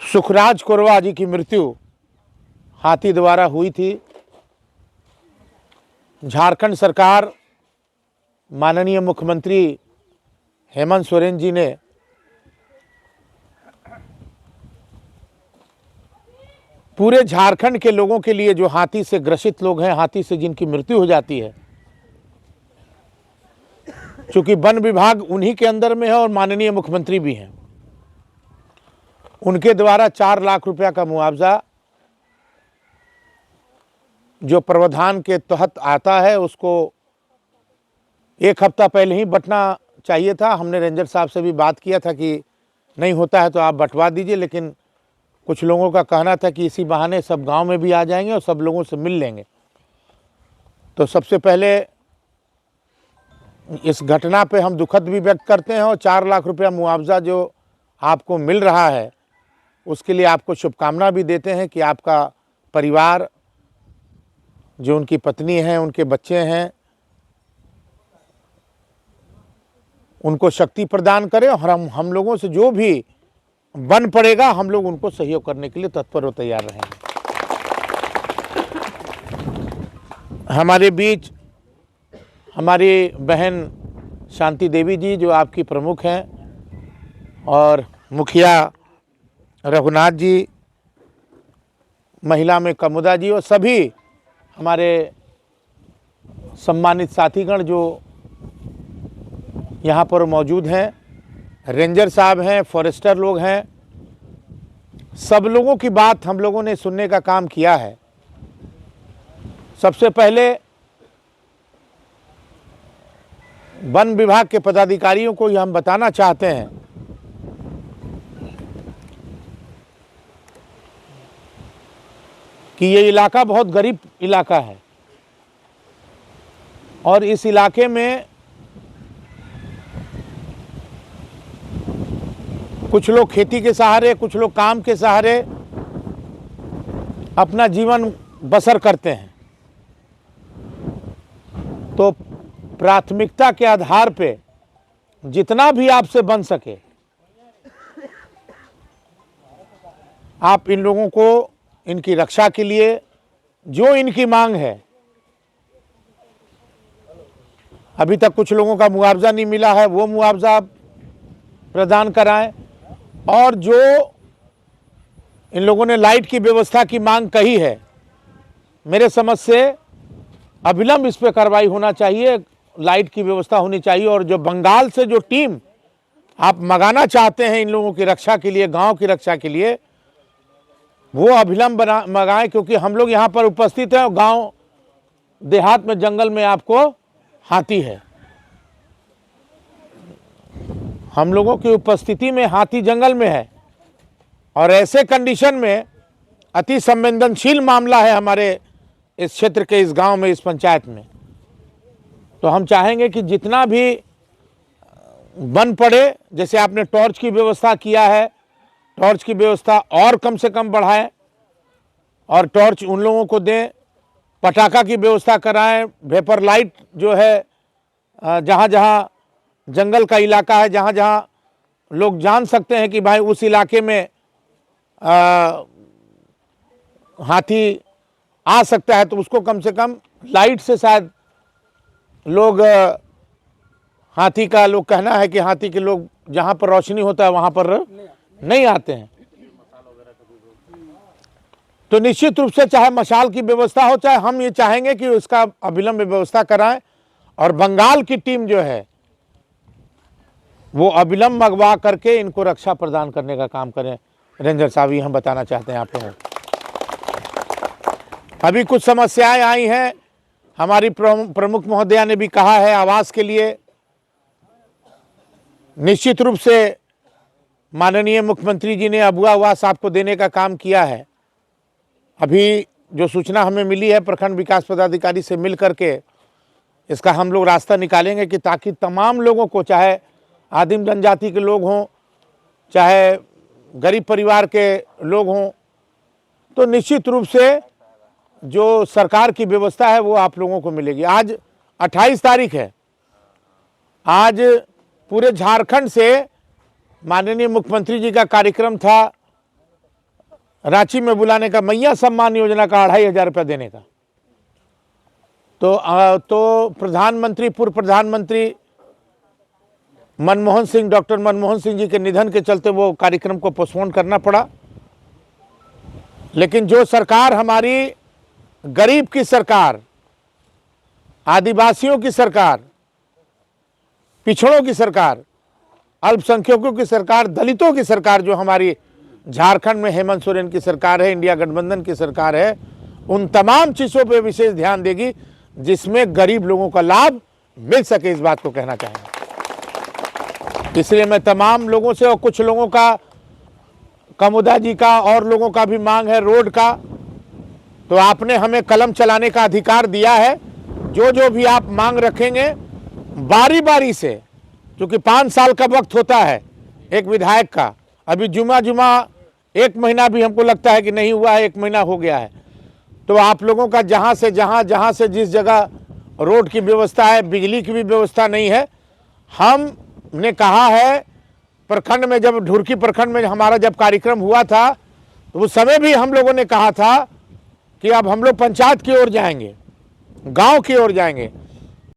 सुखराज कोरवा जी की मृत्यु हाथी द्वारा हुई थी। झारखंड सरकार, माननीय मुख्यमंत्री हेमंत सोरेन जी ने पूरे झारखंड के लोगों के लिए, जो हाथी से ग्रसित लोग हैं, हाथी से जिनकी मृत्यु हो जाती है, चूंकि वन विभाग उन्हीं के अंदर में है और माननीय मुख्यमंत्री भी हैं, उनके द्वारा 4 लाख रुपया का मुआवजा जो प्रावधान के तहत आता है, उसको 1 हफ्ता पहले ही बंटना चाहिए था। हमने रेंजर साहब से भी बात किया था कि नहीं होता है तो आप बंटवा दीजिए, लेकिन कुछ लोगों का कहना था कि इसी बहाने सब गांव में भी आ जाएंगे और सब लोगों से मिल लेंगे। तो सबसे पहले इस घटना पे हम दुखद भी व्यक्त करते हैं और 4 लाख रुपया मुआवजा जो आपको मिल रहा है उसके लिए आपको शुभकामना भी देते हैं कि आपका परिवार, जो उनकी पत्नी हैं, उनके बच्चे हैं, उनको शक्ति प्रदान करें और हम लोगों से जो भी बन पड़ेगा हम लोग उनको सहयोग करने के लिए तत्पर और तैयार रहेंगे। हमारे बीच हमारी बहन शांति देवी जी, जो आपकी प्रमुख हैं, और मुखिया रघुनाथ जी, महिला में कमुदा जी, और सभी हमारे सम्मानित साथीगण जो यहाँ पर मौजूद हैं, रेंजर साहब हैं, फॉरेस्टर लोग हैं, सब लोगों की बात हम लोगों ने सुनने का काम किया है। सबसे पहले वन विभाग के पदाधिकारियों को ये हम बताना चाहते हैं कि ये इलाका बहुत गरीब इलाका है और इस इलाके में कुछ लोग खेती के सहारे, कुछ लोग काम के सहारे अपना जीवन बसर करते हैं। तो प्राथमिकता के आधार पे जितना भी आपसे बन सके आप इन लोगों को, इनकी रक्षा के लिए जो इनकी मांग है, अभी तक कुछ लोगों का मुआवजा नहीं मिला है, वो मुआवजा प्रदान कराएं, और जो इन लोगों ने लाइट की व्यवस्था की मांग कही है, मेरे समझ से अविलंब इस पर कार्रवाई होना चाहिए, लाइट की व्यवस्था होनी चाहिए। और जो बंगाल से जो टीम आप मंगाना चाहते हैं इन लोगों की रक्षा के लिए, गांव की रक्षा के लिए, वो अविलंब मंगाएं, क्योंकि हम लोग यहाँ पर उपस्थित हैं और गांव देहात में, जंगल में आपको हाथी है। हम लोगों की उपस्थिति में हाथी जंगल में है और ऐसे कंडीशन में अति संवेदनशील मामला है हमारे इस क्षेत्र के, इस गांव में, इस पंचायत में। तो हम चाहेंगे कि जितना भी बन पड़े, जैसे आपने टॉर्च की व्यवस्था किया है, टॉर्च की व्यवस्था और कम से कम बढ़ाएं और टॉर्च उन लोगों को दें, पटाखा की व्यवस्था कराएं, वेपर लाइट जो है, जहाँ जहाँ जंगल का इलाका है, जहाँ जहाँ लोग जान सकते हैं कि भाई उस इलाके में हाथी आ सकता है, तो उसको कम से कम लाइट से शायद लोग, हाथी का लोग कहना है कि हाथी के लोग जहाँ पर रोशनी होता है वहाँ पर नहीं आते हैं। तो निश्चित रूप से चाहे मशाल की व्यवस्था हो, चाहे हम ये चाहेंगे कि उसका अविलंब व्यवस्था कराएं और बंगाल की टीम जो है वो अविलंब मंगवा करके इनको रक्षा प्रदान करने का काम करें। रेंजर साहब, ये हम बताना चाहते हैं आप लोगों को। अभी कुछ समस्याएं आई हैं, हमारी प्रमुख महोदया ने भी कहा है, आवास के लिए निश्चित रूप से माननीय मुख्यमंत्री जी ने अबुआ आवास आपको देने का काम किया है। अभी जो सूचना हमें मिली है प्रखंड विकास पदाधिकारी से मिल करके, इसका हम लोग रास्ता निकालेंगे कि ताकि तमाम लोगों को, चाहे आदिम जनजाति के लोग हों, चाहे गरीब परिवार के लोग हों, तो निश्चित रूप से जो सरकार की व्यवस्था है वो आप लोगों को मिलेगी। आज 28 तारीख है, आज पूरे झारखंड से माननीय मुख्यमंत्री जी का कार्यक्रम था रांची में बुलाने का, मैया सम्मान योजना का 2500 रुपया देने का। तो प्रधानमंत्री, पूर्व प्रधानमंत्री मनमोहन सिंह, डॉक्टर मनमोहन सिंह जी के निधन के चलते वो कार्यक्रम को पोस्टपोन करना पड़ा। लेकिन जो सरकार हमारी गरीब की सरकार, आदिवासियों की सरकार, पिछड़ों की सरकार, अल्पसंख्यकों की सरकार, दलितों की सरकार जो हमारी झारखंड में हेमंत सोरेन की सरकार है, इंडिया गठबंधन की सरकार है, उन तमाम चीज़ों पे विशेष ध्यान देगी जिसमें गरीब लोगों का लाभ मिल सके, इस बात को कहना चाहेंगे। इसलिए मैं तमाम लोगों से, और कुछ लोगों का, कमुदा जी का और लोगों का भी मांग है रोड का, तो आपने हमें कलम चलाने का अधिकार दिया है। जो जो भी आप मांग रखेंगे बारी बारी से, क्योंकि 5 साल का वक्त होता है एक विधायक का, अभी जुमा 1 महीना भी हमको लगता है कि नहीं हुआ है, 1 महीना हो गया है। तो आप लोगों का जहाँ से जिस जगह रोड की व्यवस्था है, बिजली की भी व्यवस्था नहीं है, हमने कहा है प्रखंड में, जब ढुरकी प्रखंड में हमारा जब कार्यक्रम हुआ था तो उस समय भी हम लोगों ने कहा था कि अब हम लोग पंचायत की ओर जाएंगे, गांव की ओर जाएंगे।